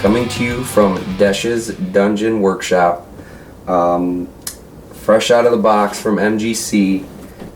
coming to you from Desh's Dungeon Workshop, fresh out of the box from MGC.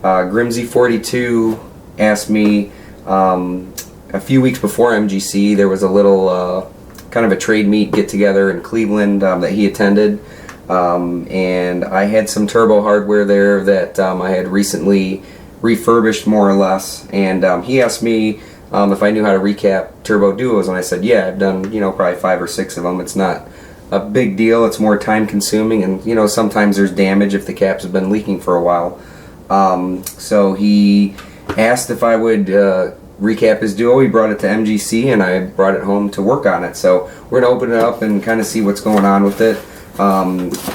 Grimsie42 asked me a few weeks before MGC. There was a little kind of a trade meet get together in Cleveland that he attended, and I had some turbo hardware there that I had recently refurbished more or less, and he asked me if I knew how to recap TurboDuos, and I said, yeah, I've done, probably 5 or 6 of them. It's not a big deal. It's more time consuming, and sometimes there's damage if the caps have been leaking for a while. So he asked if I would recap his Duo. He brought it to MGC, and I brought it home to work on it. So we're going to open it up and kind of see what's going on with it.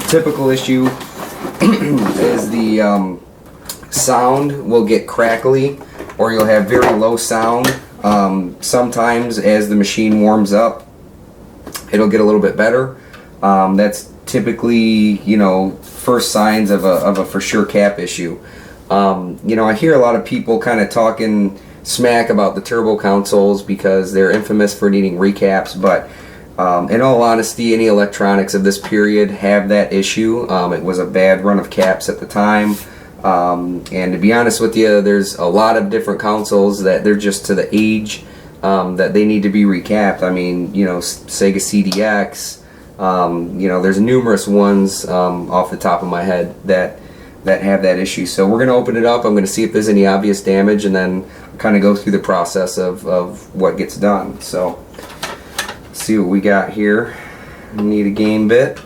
Typical issue is the sound will get crackly, or you'll have very low sound. Sometimes as the machine warms up, it'll get a little bit better. That's typically, first signs of a for sure cap issue. I hear a lot of people kind of talking smack about the turbo consoles because they're infamous for needing recaps, but in all honesty, any electronics of this period have that issue. It was a bad run of caps at the time. And to be honest with you, there's a lot of different consoles that they're just to the age that they need to be recapped. I mean, Sega CDX, there's numerous ones off the top of my head that have that issue. So we're going to open it up. I'm going to see if there's any obvious damage, and then kind of go through the process of what gets done. So let's see what we got here. We need a game bit.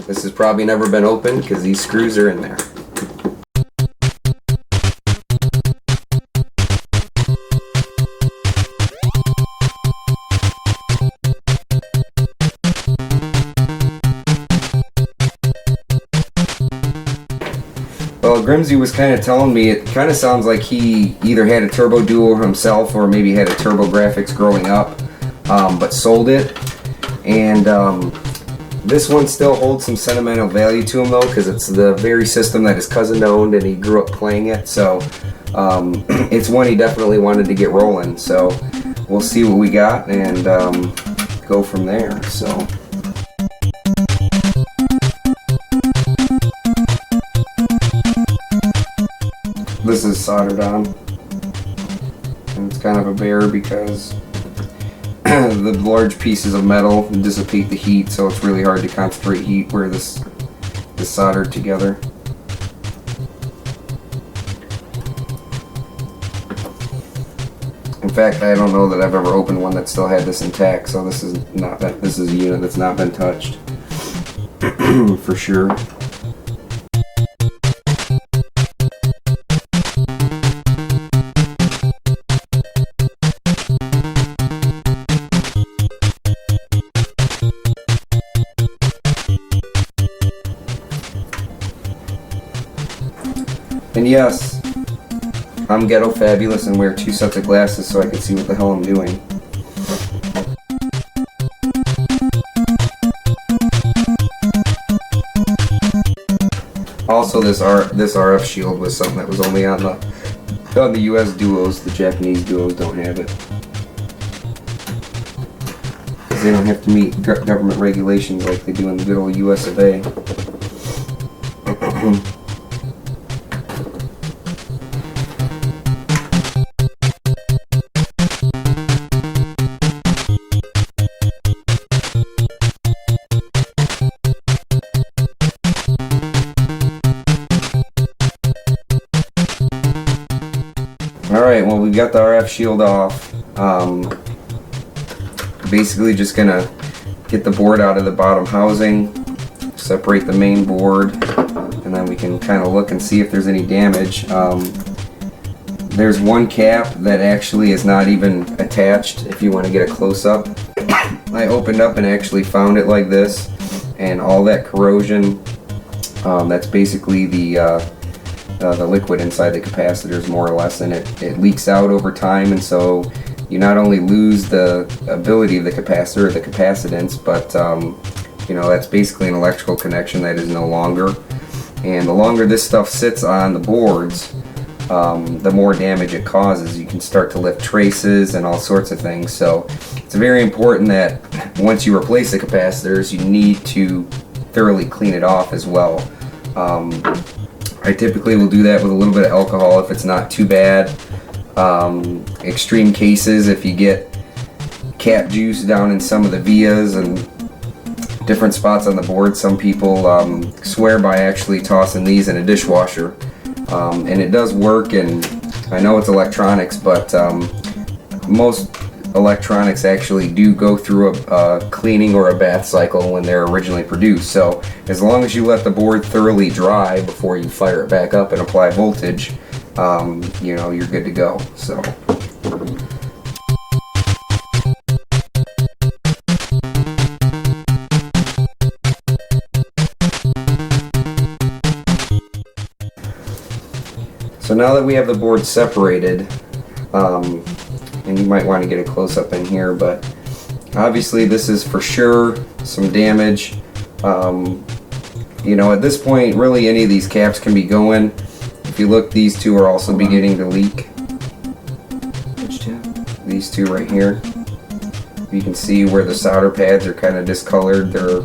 This has probably never been opened because these screws are in there. Well, Grimsie was kind of telling me it kind of sounds like he either had a TurboDuo himself or maybe had a TurboGrafx growing up, but sold it. And this one still holds some sentimental value to him though, because it's the very system that his cousin owned and he grew up playing it. So it's one he definitely wanted to get rolling. So we'll see what we got and go from there. So. This is soldered on, and it's kind of a bear because the large pieces of metal dissipate the heat, so it's really hard to concentrate heat where this is soldered together. In fact, I don't know that I've ever opened one that still had this intact, so this is a unit that's not been touched for sure. And yes, I'm ghetto fabulous and wear 2 sets of glasses so I can see what the hell I'm doing. Also, this RF shield was something that was only on the US Duos. The Japanese Duos don't have it, because they don't have to meet government regulations like they do in the good old US of A. Alright, well, we've got the RF shield off. Basically just gonna get the board out of the bottom housing, separate the main board, and then we can kind of look and see if there's any damage. There's one cap that actually is not even attached if you want to get a close-up. I opened up and actually found it like this, and all that corrosion, that's basically the liquid inside the capacitors, more or less, and it leaks out over time, and so you not only lose the ability of the capacitor or the capacitance, but that's basically an electrical connection that is no longer. and the longer this stuff sits on the boards, the more damage it causes. You can start to lift traces and all sorts of things. So it's very important that once you replace the capacitors, you need to thoroughly clean it off as well. I typically will do that with a little bit of alcohol if it's not too bad. Extreme cases, if you get cap juice down in some of the vias and different spots on the board, some people swear by actually tossing these in a dishwasher, and it does work. And I know it's electronics, but most electronics actually do go through a cleaning or a bath cycle when they're originally produced. So as long as you let the board thoroughly dry before you fire it back up and apply voltage, you know, you're good to go. So now that we have the board separated, and you might want to get a close-up in here, but obviously this is for sure some damage. You know, at this point, really any of these caps can be going. If you look, these two are also beginning to leak. Which two? These two right here. You can see where the solder pads are kind of discolored. They're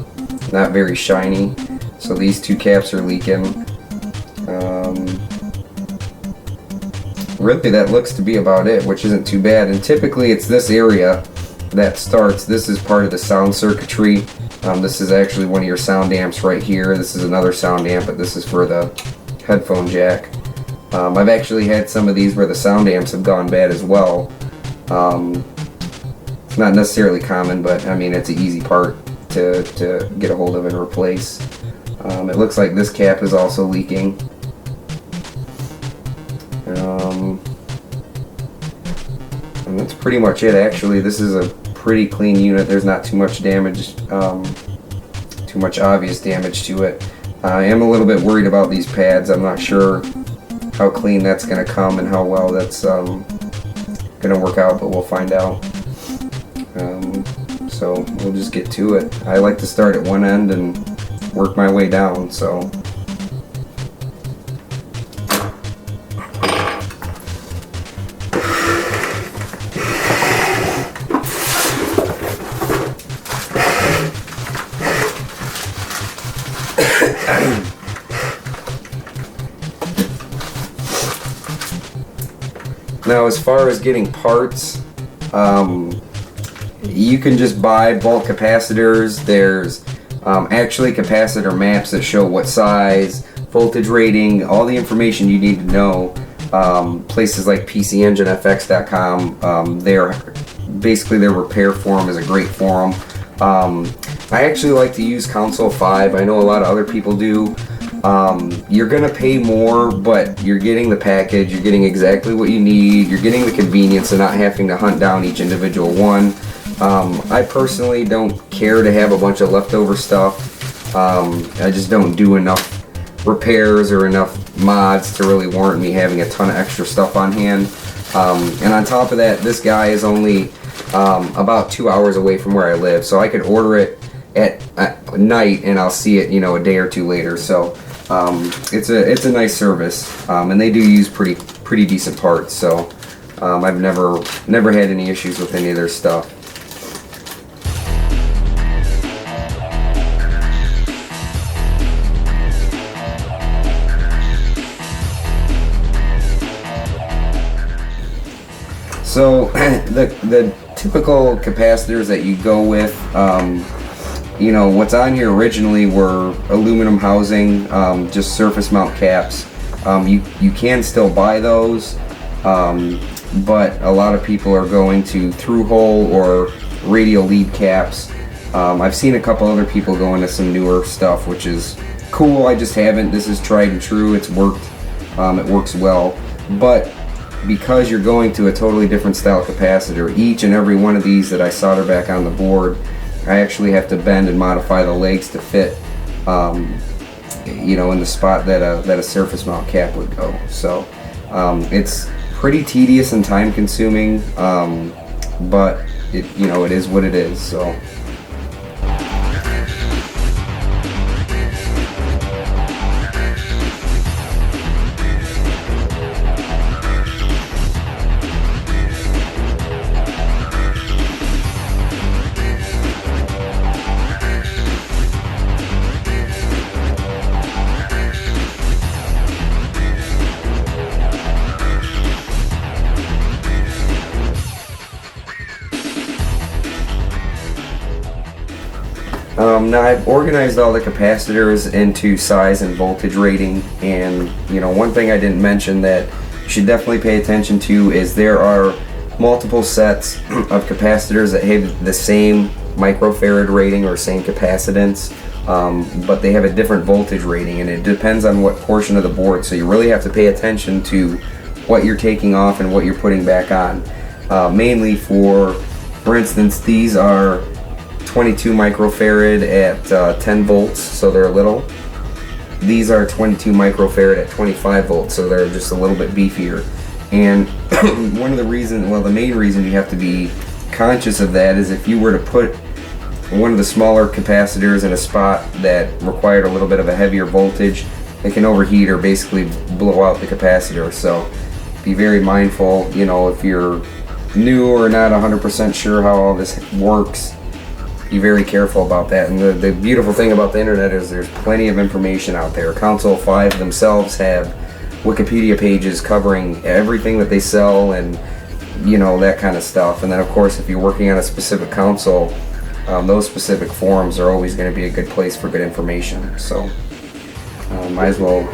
not very shiny. So these two caps are leaking. Really, that looks to be about it, which isn't too bad. And typically it's this area that starts. This is part of the sound circuitry. This is actually one of your sound amps right here. This is another sound amp, but this is for the headphone jack. I've actually had some of these where the sound amps have gone bad as well. It's not necessarily common, but I mean, it's an easy part to get a hold of and replace. It looks like this cap is also leaking. And that's pretty much it. Actually, this is a pretty clean unit. There's not too much damage, too much obvious damage to it. I am a little bit worried about these pads. I'm not sure how clean that's going to come and how well that's going to work out, but we'll find out. So we'll just get to it. I like to start at one end and work my way down. So now, as far as getting parts, you can just buy bulk capacitors. There's actually capacitor maps that show what size, voltage rating, all the information you need to know. Places like PCEngineFX.com, basically their repair forum is a great forum. I actually like to use Console 5. I know a lot of other people do. You're gonna pay more, but you're getting the package, you're getting exactly what you need, you're getting the convenience of not having to hunt down each individual one. I personally don't care to have a bunch of leftover stuff. I just don't do enough repairs or enough mods to really warrant me having a ton of extra stuff on hand. And on top of that, this guy is only about 2 hours away from where I live, so I could order it at night and I'll see it, you know, a day or two later. So it's a nice service, and they do use pretty decent parts. So I've never had any issues with any of their stuff. So the typical capacitors that you go with, you know, what's on here originally were aluminum housing, just surface mount caps. You can still buy those, but a lot of people are going to through hole or radial lead caps. I've seen a couple other people go into some newer stuff, which is cool. I just haven't. This is tried and true. It's worked. It works well, but because you're going to a totally different style capacitor, each and every one of these that I solder back on the board, I actually have to bend and modify the legs to fit, you know, in the spot that a surface mount cap would go. So it's pretty tedious and time consuming, but it is what it is. So. Now I've organized all the capacitors into size and voltage rating, and one thing I didn't mention that you should definitely pay attention to is there are multiple sets of capacitors that have the same microfarad rating or same capacitance, but they have a different voltage rating, and it depends on what portion of the board, so you really have to pay attention to what you're taking off and what you're putting back on. Mainly for instance, these are 22 microfarad at 10 volts, so they're little. These are 22 microfarad at 25 volts, so they're just a little bit beefier. And the main reason you have to be conscious of that is if you were to put one of the smaller capacitors in a spot that required a little bit of a heavier voltage, it can overheat or basically blow out the capacitor. So be very mindful, if you're new or not 100% sure how all this works, be very careful about that. And the beautiful thing about the internet is there's plenty of information out there. Console 5 themselves have Wikipedia pages covering everything that they sell and that kind of stuff. And then of course, if you're working on a specific console, those specific forums are always going to be a good place for good information. So might as well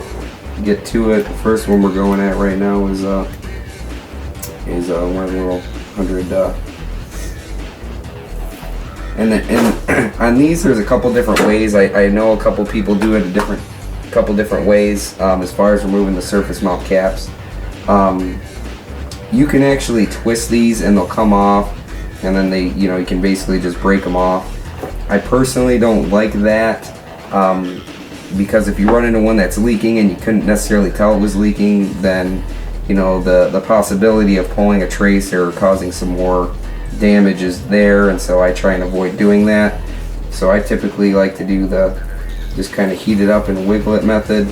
get to it. The first one we're going at right now is one of the little 100 and on these there's a couple different ways. I know a couple people do it a couple different ways as far as removing the surface mount caps. You can actually twist these and they'll come off, and then you can basically just break them off. I personally don't like that because if you run into one that's leaking and you couldn't necessarily tell it was leaking, then the possibility of pulling a trace or causing some more damage is there, and so I try and avoid doing that. So I typically like to do just kind of heat it up and wiggle it method,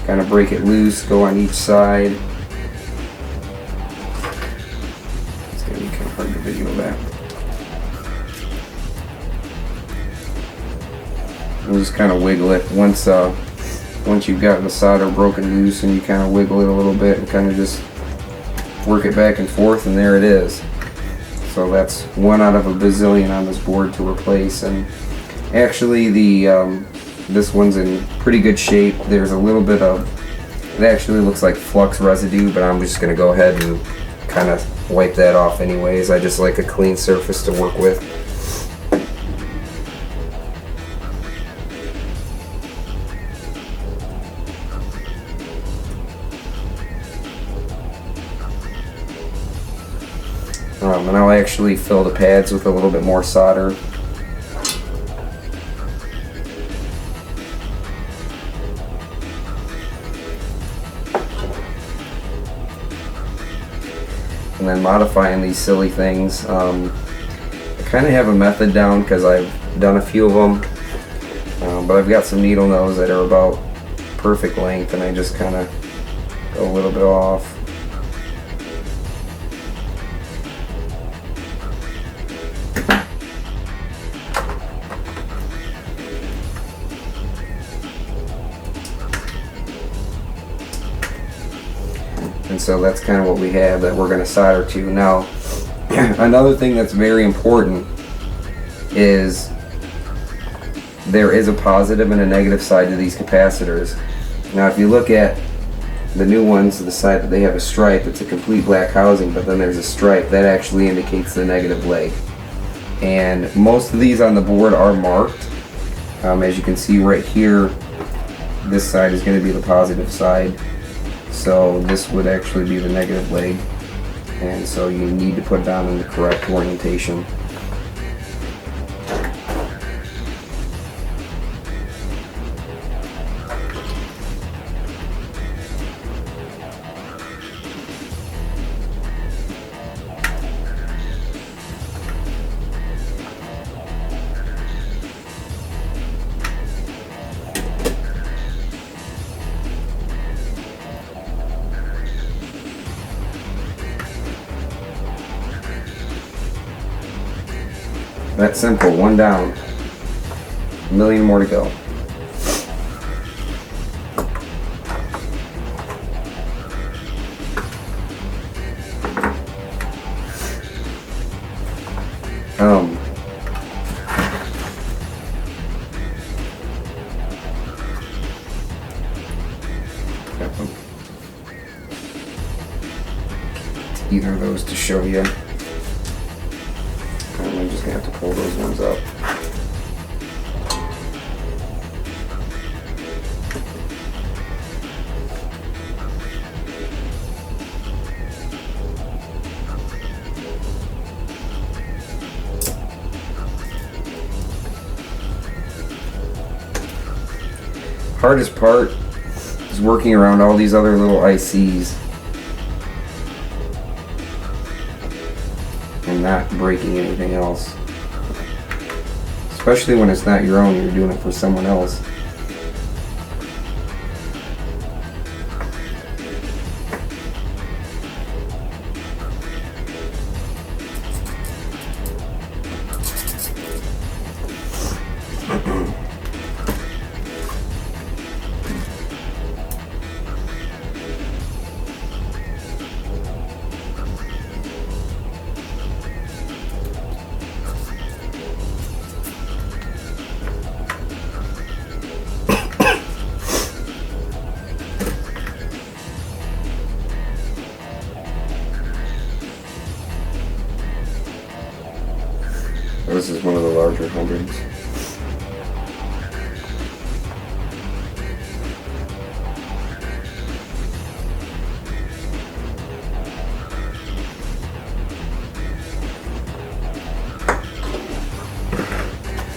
kind of break it loose, go on each side. It's going to be kind of hard to video that. And just kind of wiggle it once you've got the solder broken loose, and you kind of wiggle it a little bit and kind of just work it back and forth, and there it is. So that's one out of a bazillion on this board to replace. And actually this one's in pretty good shape. There's a little bit of, it actually looks like flux residue, but I'm just going to go ahead and kind of wipe that off anyways. I just like a clean surface to work with. And I'll actually fill the pads with a little bit more solder. And then modifying these silly things. I kind of have a method down because I've done a few of them, but I've got some needle nose that are about perfect length, and I just kind of go a little bit off. And so that's kind of what we have that we're going to solder to. Now, another thing that's very important is there is a positive and a negative side to these capacitors. Now, if you look at the new ones to the side that they have a stripe, it's a complete black housing, but then there's a stripe that actually indicates the negative leg. And most of these on the board are marked. As you can see right here, this side is going to be the positive side. So this would actually be the negative leg, and so you need to put it down in the correct orientation. That's simple, one down, a million more to go. either of those to show you. I'm just gonna have to pull those ones up. Hardest part is working around all these other little ICs and not breaking anything else. Especially when it's not your own, you're doing it for someone else. This is one of the larger hundreds.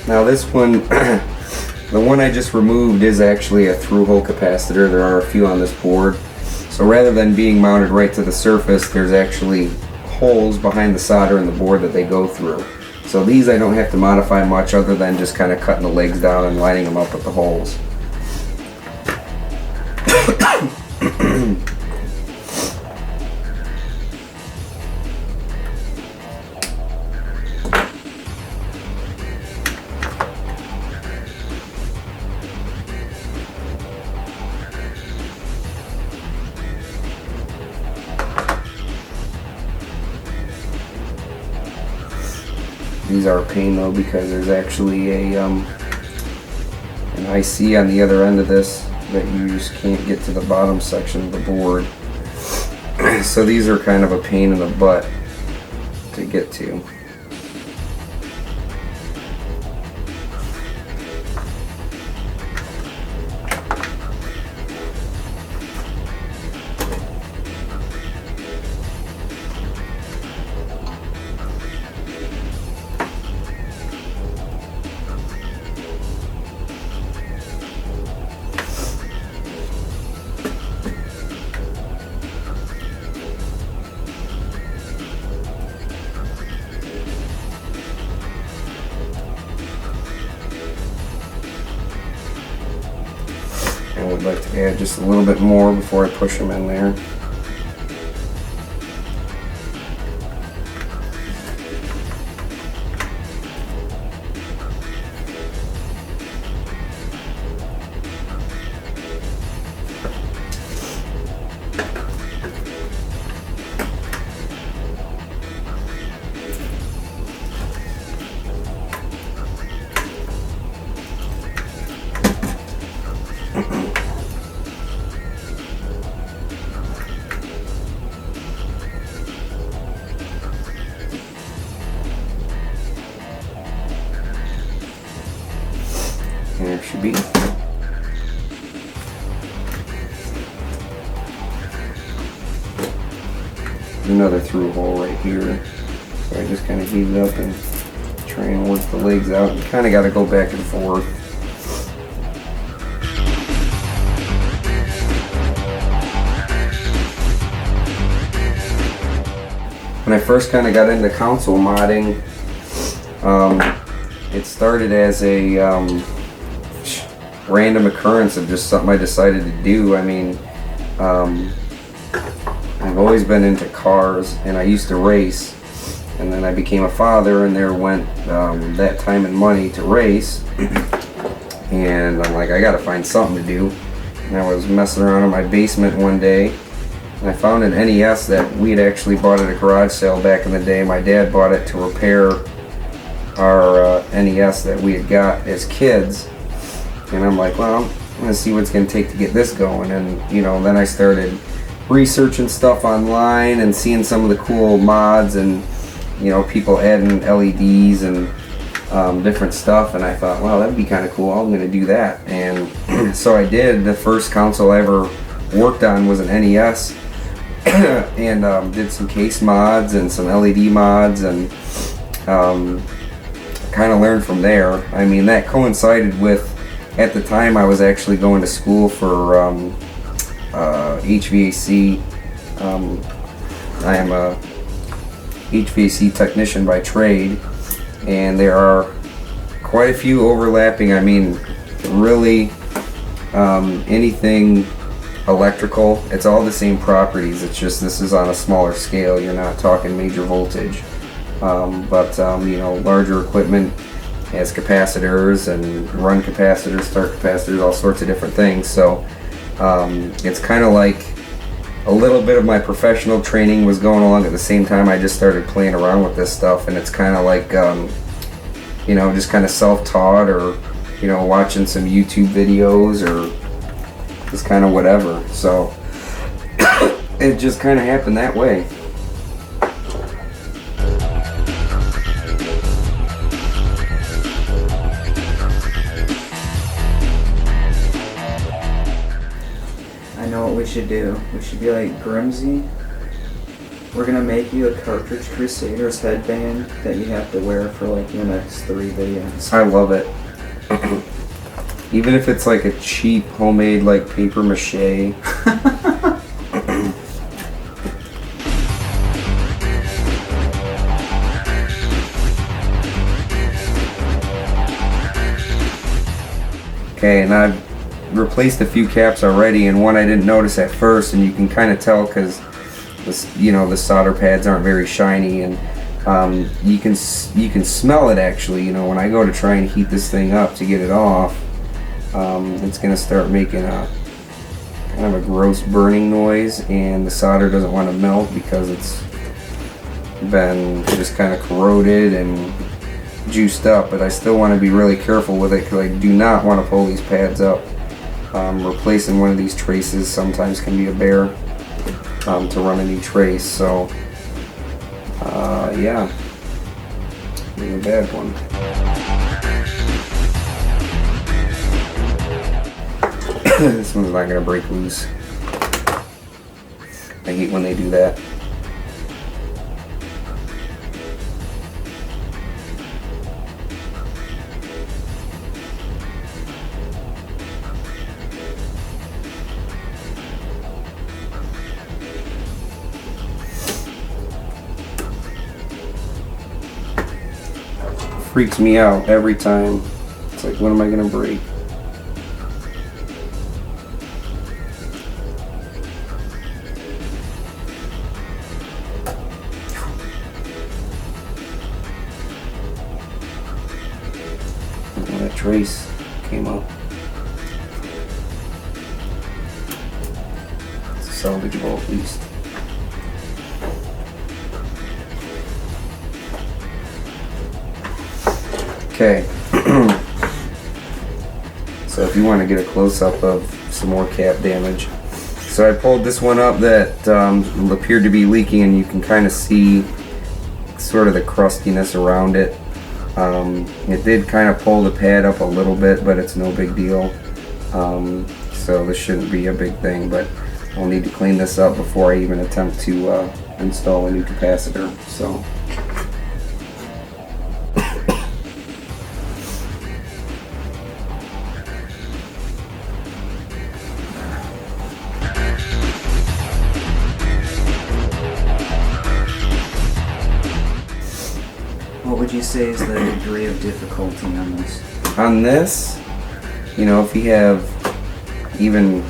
Now this one, the one I just removed is actually a through-hole capacitor. There are a few on this board. So rather than being mounted right to the surface, there's actually holes behind the solder in the board that they go through. So these I don't have to modify much other than just kind of cutting the legs down and lining them up with the holes. These are a pain though, because there's actually an IC on the other end of this that you just can't get to the bottom section of the board. So these are kind of a pain in the butt to get to. I would like to add just a little bit more before I push them in there. And there should be. Another through hole right here. So I just kind of heave it up and try and work the legs out. You kind of got to go back and forth. When I first kind of got into console modding, it started as a random occurrence of just something I decided to do. I mean, I've always been into cars, and I used to race, and then I became a father, and there went that time and money to race, and I'm like, I gotta find something to do. And I was messing around in my basement one day, and I found an NES that we had actually bought at a garage sale back in the day. My dad bought it to repair our NES that we had got as kids. And I'm like, well, I'm gonna see what it's gonna take to get this going. And you know, then I started researching stuff online and seeing some of the cool mods and, you know, people adding LEDs and different stuff, and I thought, wow, that'd be kind of cool. I'm gonna do that, and so I did. The first console I ever worked on was an NES, and did some case mods and some LED mods, and kind of learned from there. I mean, that coincided with, at the time I was actually going to school for HVAC. I am a HVAC technician by trade, and there are quite a few overlapping. I mean, really, anything electrical, it's all the same properties. It's just this is on a smaller scale. You're not talking major voltage, but you know, larger equipment has capacitors and run capacitors, start capacitors, all sorts of different things. So it's kind of like a little bit of my professional training was going along at the same time. I just started playing around with this stuff, and it's kind of like you know, just kind of self-taught, or you know, watching some YouTube videos, or just kind of whatever. So it just kind of happened that way. I know what we should do. We should be like Grimsie. We're gonna make you a Cartridge Crusaders headband that you have to wear for like the next 3 videos. I love it. Even if it's like a cheap homemade like paper mache. Okay, and I've replaced a few caps already, and one I didn't notice at first, and you can kind of tell because you know, the solder pads aren't very shiny, and you can smell it actually. You know, when I go to try and heat this thing up to get it off, it's gonna start making a kind of a gross burning noise, and the solder doesn't want to melt because it's been just kind of corroded and juiced up. But I still want to be really careful with it because I do not want to pull these pads up. Replacing one of these traces sometimes can be a bear to run a new trace. So yeah, a bad one. This one's not gonna break loose. I hate when they do that. Freaks me out every time. It's like, when am I gonna break? Oh, that trace came up. It's salvageable at least. Okay, so if you want to get a close-up of some more cap damage. So I pulled this one up that appeared to be leaking, and you can kind of see sort of the crustiness around it. It did kind of pull the pad up a little bit, but it's no big deal. So this shouldn't be a big thing, but I'll need to clean this up before I even attempt to install a new capacitor. So. What would you say is the degree of difficulty on this? On this, you know, if you have even,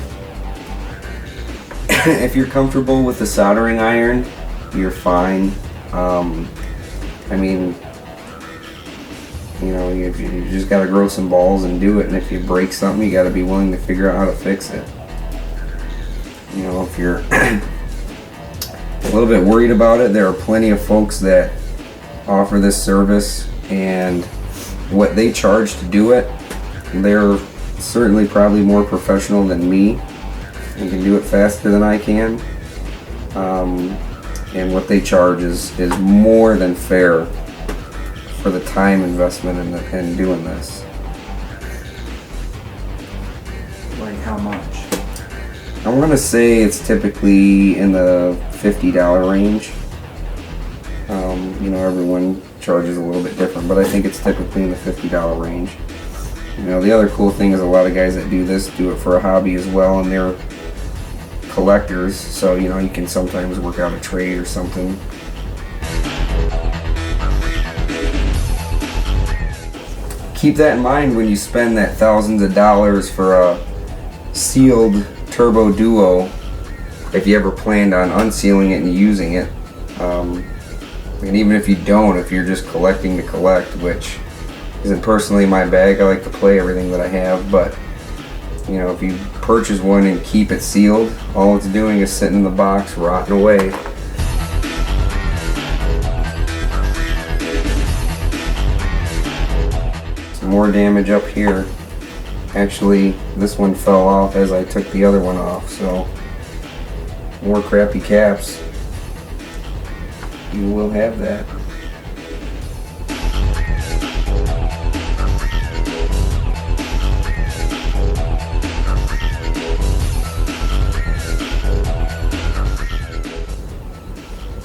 if you're comfortable with the soldering iron, you're fine. I mean, you know, you just gotta grow some balls and do it, and if you break something, you gotta be willing to figure out how to fix it. You know, if you're a little bit worried about it, there are plenty of folks that offer this service, and what they charge to do it, they're certainly probably more professional than me and can do it faster than I can. and what they charge is more than fair for the time investment in doing this. Like how much? I want to say it's typically in the $50 range. You know, everyone charges a little bit different, but I think it's typically in the $50 range. You know, the other cool thing is a lot of guys that do this do it for a hobby as well, and they're collectors, so you know, you can sometimes work out a trade or something. Keep that in mind when you spend that thousands of dollars for a sealed TurboDuo, if you ever planned on unsealing it and using it. And even if you don't, if you're just collecting to collect, which isn't personally my bag, I like to play everything that I have, but you know, if you purchase one and keep it sealed, all it's doing is sitting in the box, rotting away. Some more damage up here. Actually, this one fell off as I took the other one off, so more crappy caps. You will have that.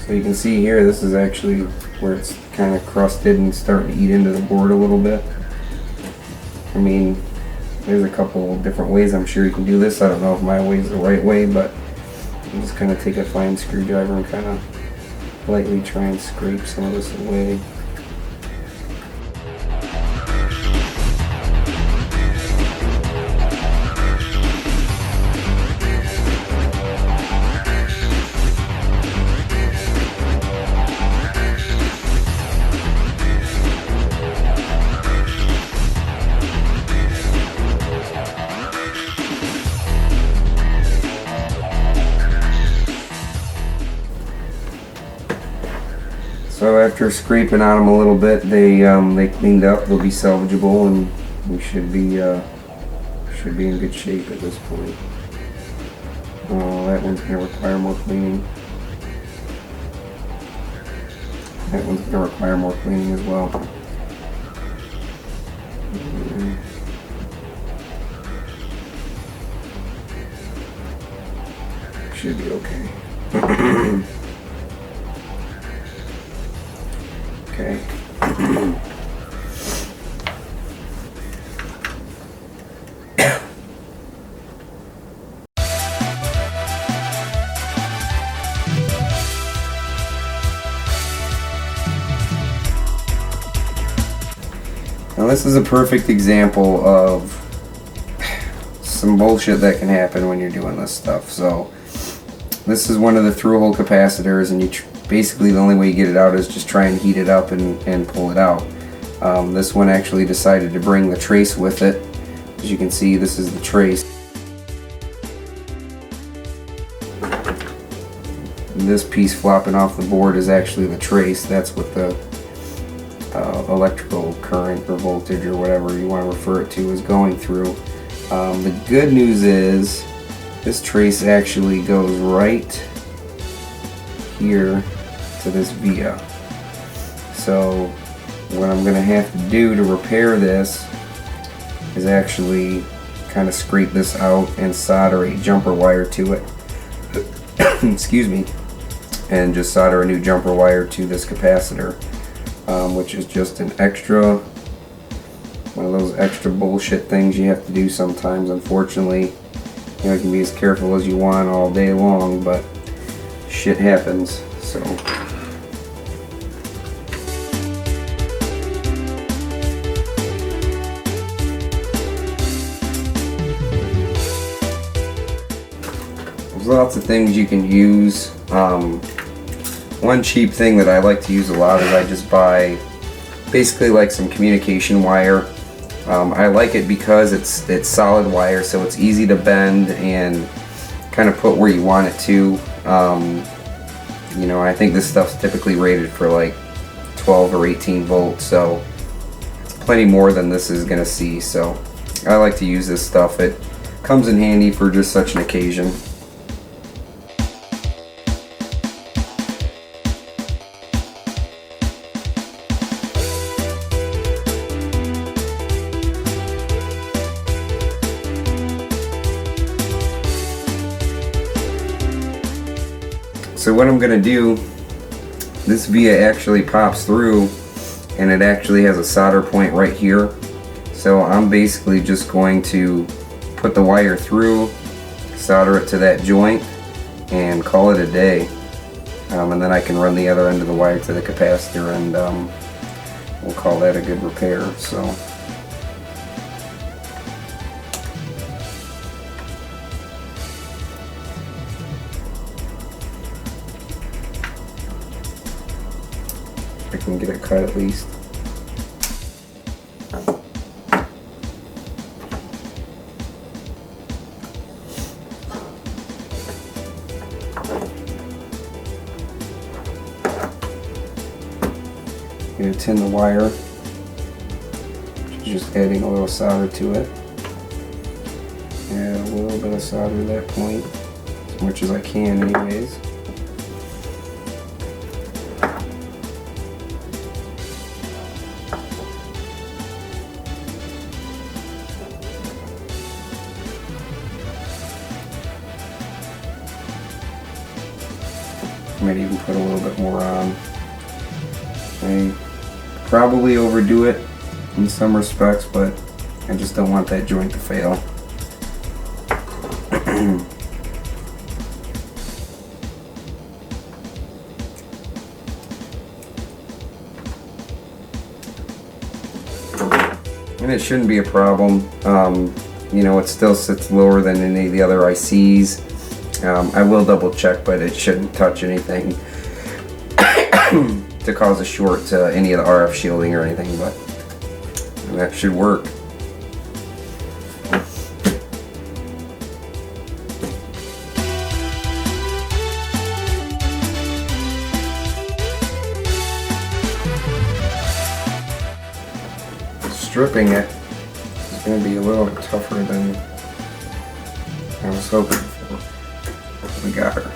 So you can see here, this is actually where it's kind of crusted and starting to eat into the board a little bit. I mean, there's a couple different ways I'm sure you can do this. I don't know if my way is the right way, but you just kind of take a fine screwdriver and kind of lightly try and scrape some of this away. So after scraping on them a little bit, they cleaned up. They'll be salvageable, and we should be in good shape at this point. Oh, that one's going to require more cleaning. That one's going to require more cleaning as well. Should be okay. Okay. Now this is a perfect example of some bullshit that can happen when you're doing this stuff. So this is one of the through-hole capacitors, and you basically the only way you get it out is just try and heat it up and pull it out. This one actually decided to bring the trace with it. As you can see, this is the trace. And this piece flopping off the board is actually the trace. That's what the electrical current or voltage or whatever you want to refer it to is going through. The good news is this trace actually goes right here to this via. So what I'm going to have to do to repair this is actually kind of scrape this out and solder a jumper wire to it. Excuse me. And just solder a new jumper wire to this capacitor, which is just an extra, one of those extra bullshit things you have to do sometimes. Unfortunately, you know, you can be as careful as you want all day long, but shit happens. So there's lots of things you can use. One cheap thing that I like to use a lot is I just buy basically like some communication wire. I like it because it's solid wire, so it's easy to bend and kind of put where you want it to. You know, I think this stuff's typically rated for like 12 or 18 volts, so it's plenty more than this is gonna see. So I like to use this stuff. It comes in handy for just such an occasion. so what I'm going to do, this via actually pops through and it actually has a solder point right here. So I'm basically just going to put the wire through, solder it to that joint, and call it a day. And then I can run the other end of the wire to the capacitor, and we'll call that a good repair. So I can get it cut at least. Gonna tin the wire, just adding a little solder to it. Add a little bit of solder to that point, as much as I can anyways. Might even put a little bit more on. I probably overdo it in some respects, but I just don't want that joint to fail. And it shouldn't be a problem. You know, it still sits lower than any of the other ICs. I will double check, but it shouldn't touch anything to cause a short to any of the RF shielding or anything, but that should work. Stripping it is going to be a little bit tougher than I was hoping for. We got her.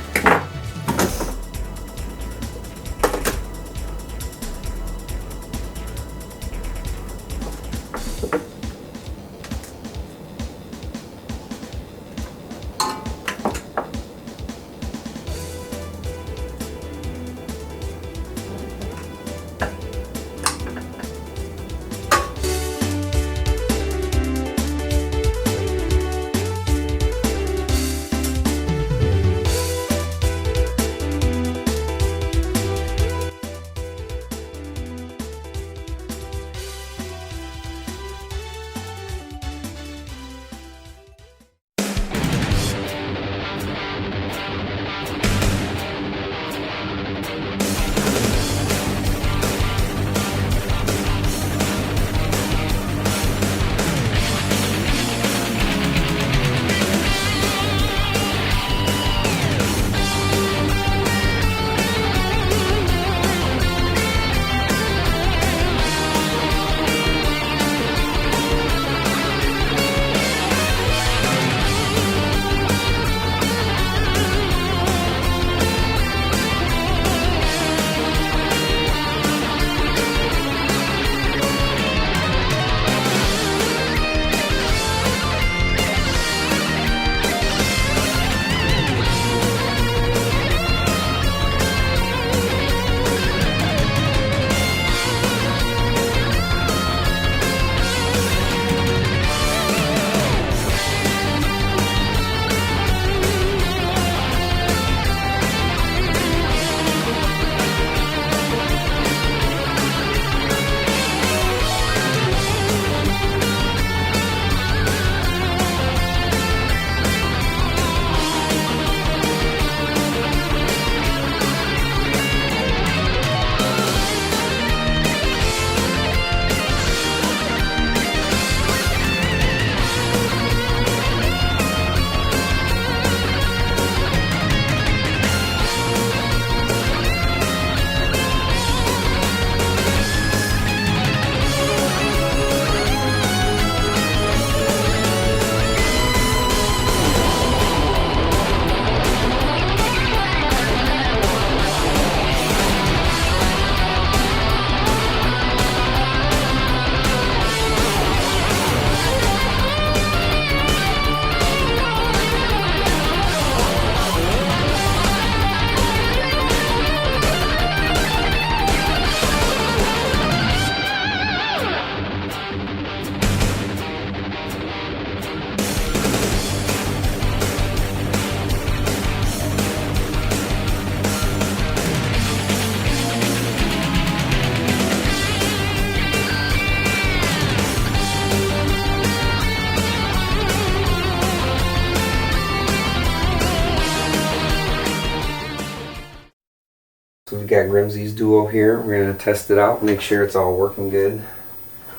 got Grimsie's Duo here. We're going to test it out, make sure it's all working good.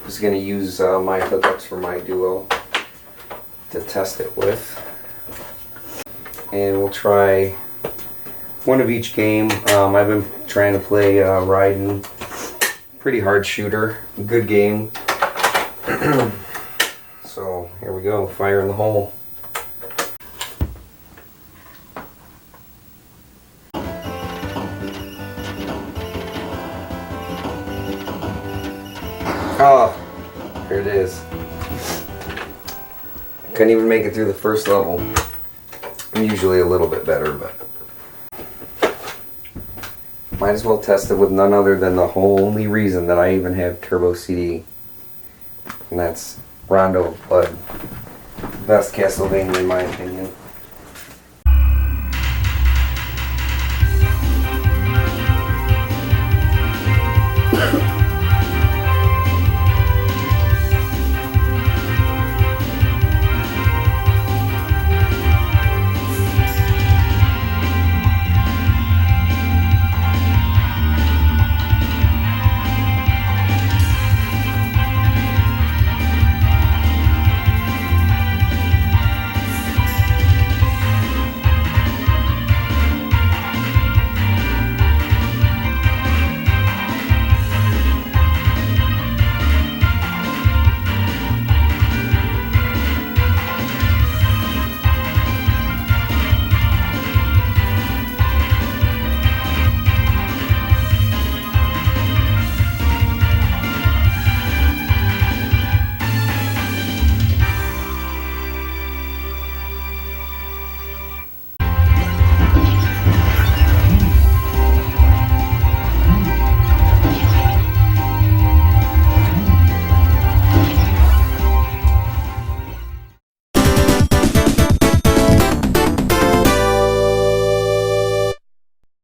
Just going to use my hookups for my Duo to test it with. And we'll try one of each game. I've been trying to play Raiden. Pretty hard shooter. Good game. So here we go. Fire in the hole. Oh, here it is. Couldn't even make it through the first level. I'm usually a little bit better, but might as well test it with none other than the only reason that I even have Turbo CD, and that's Rondo of Blood. Best Castlevania in my opinion.